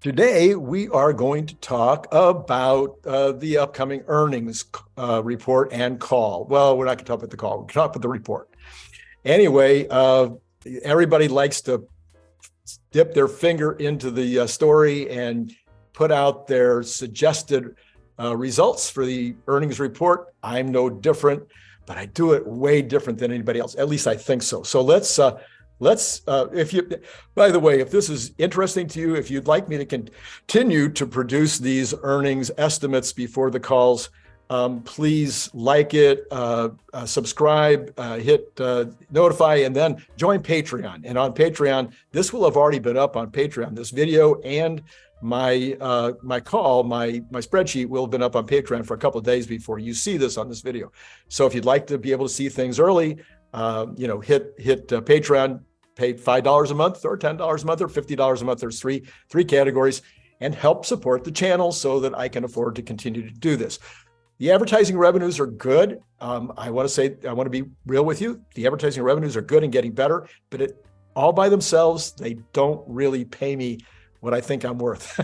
Today, we are going to talk about the upcoming earnings report and call. Well, we're not going to talk about the call. We're going to talk about the report. Anyway, everybody likes to dip their finger into the story and put out their suggested results for the earnings report. I'm no different, but I do it way different than anybody else. At least I think so. So let's by the way, if this is interesting to you, if you'd like me to continue to produce these earnings estimates before the calls, please like it, subscribe, hit notify, and then join Patreon. And on Patreon, this will have already been up on Patreon. This video and my spreadsheet will have been up on Patreon for a couple of days before you see this on this video. So if you'd like to be able to see things early, hit Patreon, pay $5 a month or $10 a month or $50 a month. There's three categories, and help support the channel so that I can afford to continue to do this. The advertising revenues are good. I want to be real with you. The advertising revenues are good and getting better, but all by themselves, they don't really pay me what I think I'm worth.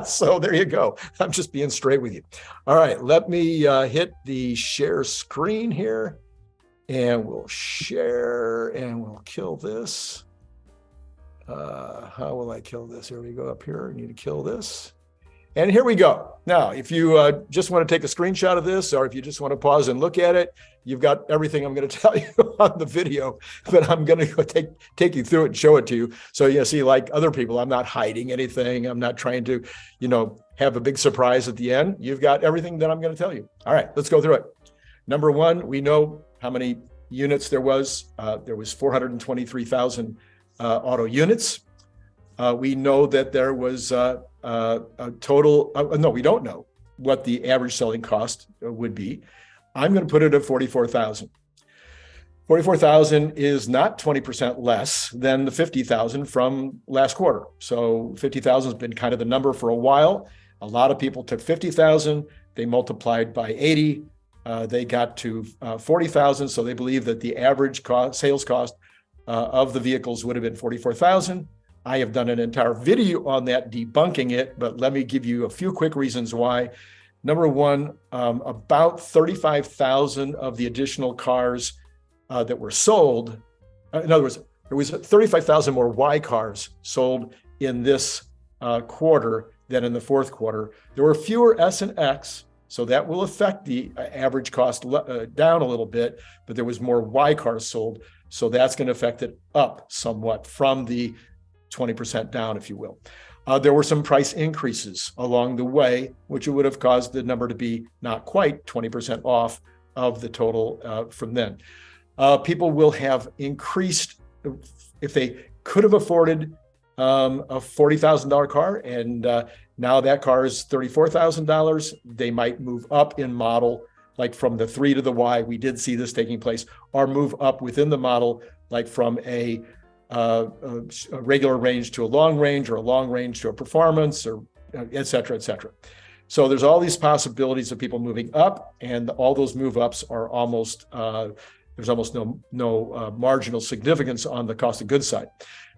So there you go. I'm just being straight with you. All right, let me hit the share screen here. And we'll share and we'll kill this. How will I kill this? Here we go up here. I need to kill this. And here we go. Now, if you just want to take a screenshot of this, or if you just want to pause and look at it, you've got everything I'm going to tell you on the video, but I'm going to go take you through it and show it to you. So you see, like other people, I'm not hiding anything. I'm not trying to, have a big surprise at the end. You've got everything that I'm going to tell you. All right, let's go through it. Number one, we know how many units there was. There was 423,000 auto units. We know that there was a total, no, we don't know what the average selling cost would be. I'm going to put it at 44,000. 44,000 is not 20% less than the 50,000 from last quarter. So 50,000 has been kind of the number for a while. A lot of people took 50,000, they multiplied by 80, they got to 40,000. So they believe that the average sales cost of the vehicles would have been 44,000. I have done an entire video on that debunking it, but let me give you a few quick reasons why. Number one, about 35,000 of the additional cars that were sold. In other words, there was 35,000 more Y cars sold in this quarter than in the fourth quarter. There were fewer S and X. So that will affect the average cost down a little bit, but there was more Y cars sold. So that's going to affect it up somewhat from the 20% down, if you will. There were some price increases along the way, which would have caused the number to be not quite 20% off of the total from then. People will have increased, if they could have afforded a $40,000 car and now that car is $34,000, they might move up in model, like from the 3 to the Y. We did see this taking place, or move up within the model, like from a regular range to a long range, or a long range to a performance, or et cetera, et cetera. So there's all these possibilities of people moving up, and all those move ups are almost, there's almost no marginal significance on the cost of goods side.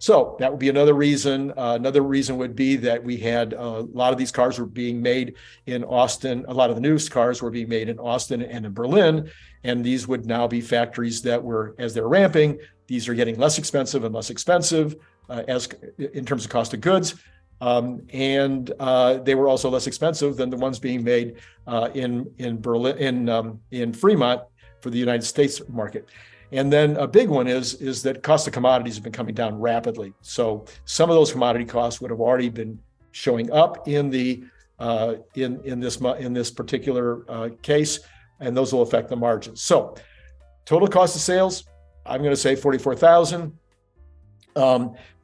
So that would be another reason. Another reason would be that we had a lot of these cars were being made in Austin. A lot of the newest cars were being made in Austin and in Berlin. And these would now be factories that were, as they're ramping, these are getting less expensive and less expensive as in terms of cost of goods. And they were also less expensive than the ones being made in Berlin, in Fremont for the United States market. And then a big one is that cost of commodities have been coming down rapidly. So some of those commodity costs would have already been showing up in the in this particular case, and those will affect the margins. So total cost of sales, I'm going to say 44,000.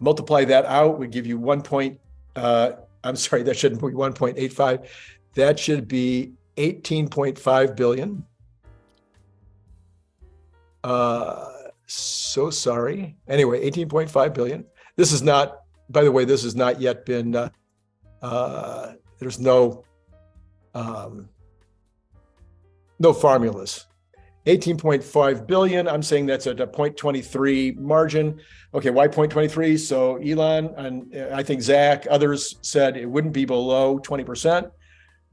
Multiply that out, we give you I'm sorry, that shouldn't be 1.85. That should be 18.5 billion. So sorry. Anyway, 18.5 billion. This is not, by the way, this has not yet been, there's no formulas. 18.5 billion. I'm saying that's at a 0.23 margin. Okay, why 0.23? So Elon and I think Zach, others said it wouldn't be below 20%.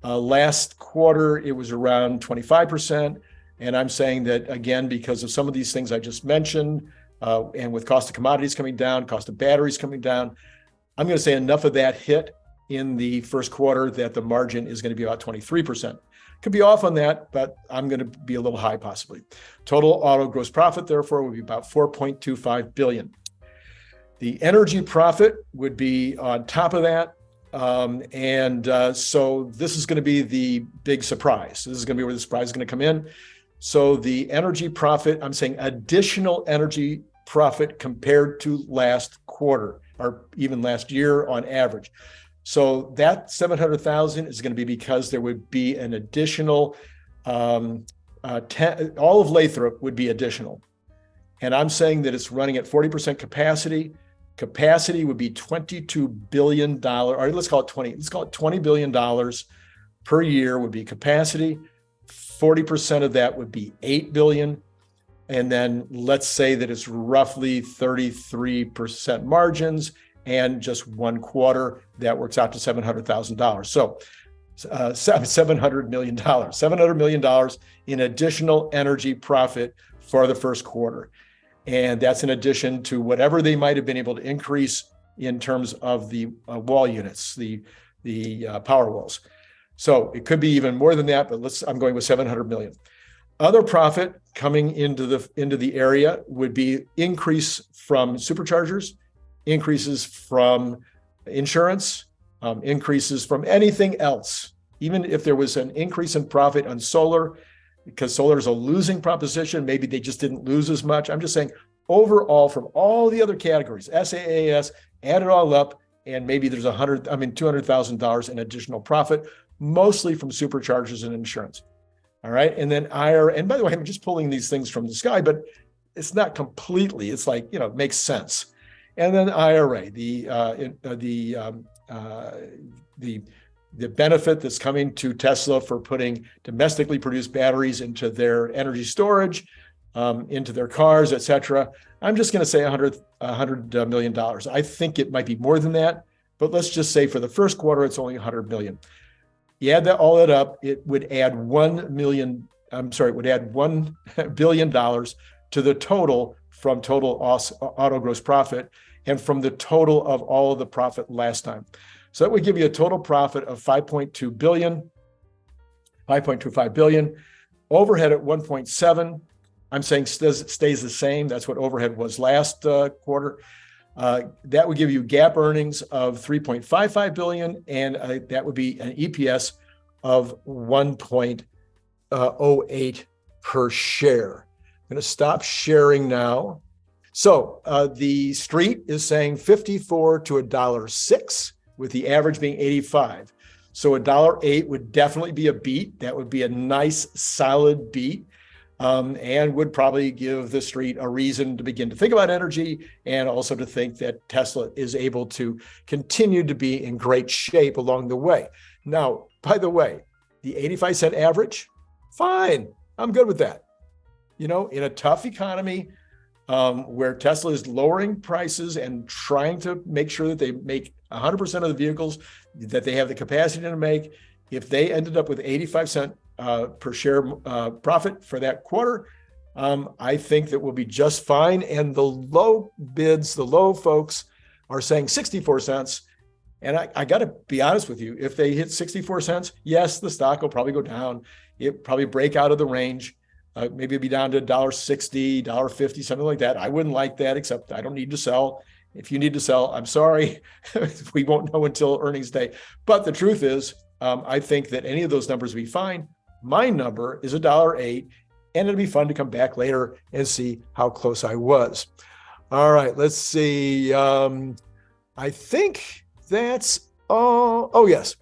Last quarter, it was around 25%. And I'm saying that, again, because of some of these things I just mentioned, and with cost of commodities coming down, cost of batteries coming down, I'm going to say enough of that hit in the first quarter that the margin is going to be about 23%. Could be off on that, but I'm going to be a little high possibly. Total auto gross profit, therefore, would be about 4.25 billion. The energy profit would be on top of that. So this is going to be the big surprise. This is going to be where the surprise is going to come in. So the energy profit, I'm saying additional energy profit compared to last quarter or even last year on average. So that 700,000 is going to be because there would be an additional, all of Lathrop would be additional. And I'm saying that it's running at 40% capacity. Capacity would be $22 billion, or let's call it $20 billion per year would be capacity. 40% of that would be 8 billion. And then let's say that it's roughly 33% margins and just 1 quarter, that works out to $700,000. So $700 million, $700 million in additional energy profit for the first quarter. And that's in addition to whatever they might have been able to increase in terms of the wall units, the power walls. So it could be even more than that, but I'm going with 700 million. Other profit coming into the area would be increase from superchargers, increases from insurance, increases from anything else. Even if there was an increase in profit on solar, because solar is a losing proposition, maybe they just didn't lose as much. I'm just saying overall from all the other categories, SAAS, add it all up, and maybe there's $200,000 in additional profit, mostly from superchargers and insurance. All right. And then IRA, and by the way, I'm just pulling these things from the sky, but it's not completely, it's like, it makes sense. And then IRA, the benefit that's coming to Tesla for putting domestically produced batteries into their energy storage, into their cars, et cetera. I'm just going to say $100 million. I think it might be more than that, but let's just say for the first quarter, it's only 100 million. You add all that up, it would add $1 billion to the total from total auto gross profit and from the total of all of the profit last time. So that would give you a total profit of 5.25 billion. Overhead at 1.7. I'm saying stays the same. That's what overhead was last quarter. That would give you GAAP earnings of 3.55 billion, and that would be an EPS of 1.08 per share. I'm going to stop sharing now. So the street is saying 54 to $1.06, with the average being 85. So $1.08 would definitely be a beat. That would be a nice, solid beat. And would probably give the street a reason to begin to think about energy and also to think that Tesla is able to continue to be in great shape along the way. Now, by the way, the 85-cent average, fine. I'm good with that. In a tough economy where Tesla is lowering prices and trying to make sure that they make 100% of the vehicles that they have the capacity to make, if they ended up with 85-cent per share profit for that quarter, I think that we'll be just fine. And the low bids, the low folks are saying 64 cents. And I got to be honest with you, if they hit 64 cents, yes, the stock will probably go down. It probably break out of the range. Maybe it'd be down to $1.60, $1.50, something like that. I wouldn't like that, except I don't need to sell. If you need to sell, I'm sorry. We won't know until earnings day. But the truth is, I think that any of those numbers will be fine. My number is $1.08, and it'll be fun to come back later and see how close I was. All right, let's see. I think that's all. Oh, yes.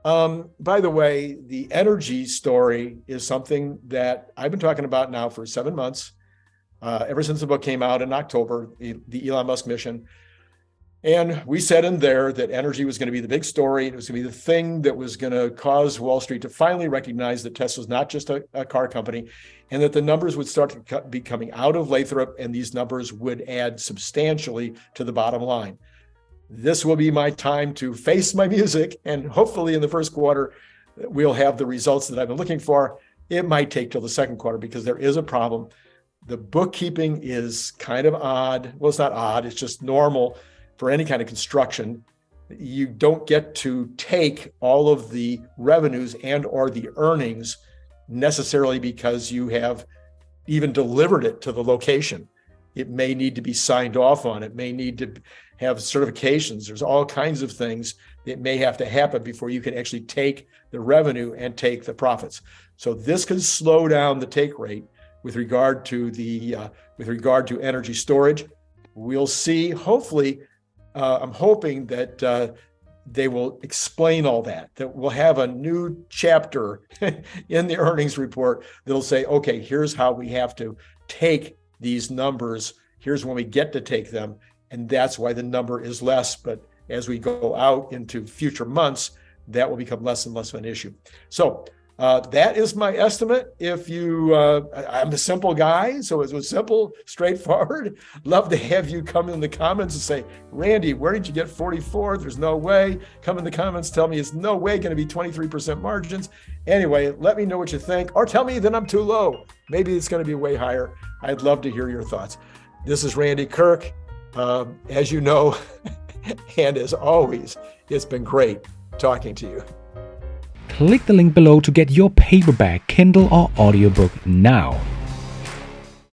By the way, the energy story is something that I've been talking about now for 7 months, ever since the book came out in October, the Elon Musk mission. And we said in there that energy was going to be the big story. It was going to be the thing that was going to cause Wall Street to finally recognize that Tesla's not just a car company, and that the numbers would start to be coming out of Lathrop, and these numbers would add substantially to the bottom line. This will be my time to face my music, and hopefully in the first quarter, we'll have the results that I've been looking for. It might take till the second quarter because there is a problem. The bookkeeping is kind of odd. Well, it's not odd, it's just normal for any kind of construction. You don't get to take all of the revenues and or the earnings necessarily because you have even delivered it to the location. It may need to be signed off on. It may need to have certifications. There's all kinds of things that may have to happen before you can actually take the revenue and take the profits. So this could slow down the take rate with regard to energy storage. We'll see. Hopefully, I'm hoping that they will explain all that we'll have a new chapter in the earnings report that'll say, okay, here's how we have to take these numbers. Here's when we get to take them. And that's why the number is less. But as we go out into future months, that will become less and less of an issue. So that is my estimate. If you, I'm a simple guy, so it was simple, straightforward. Love to have you come in the comments and say, Randy, where did you get 44? There's no way. Come in the comments, tell me it's no way going to be 23% margins. Anyway, let me know what you think, or tell me that I'm too low. Maybe it's going to be way higher. I'd love to hear your thoughts. This is Randy Kirk. As you know, and as always, it's been great talking to you. Click the link below to get your paperback, Kindle, or audiobook now.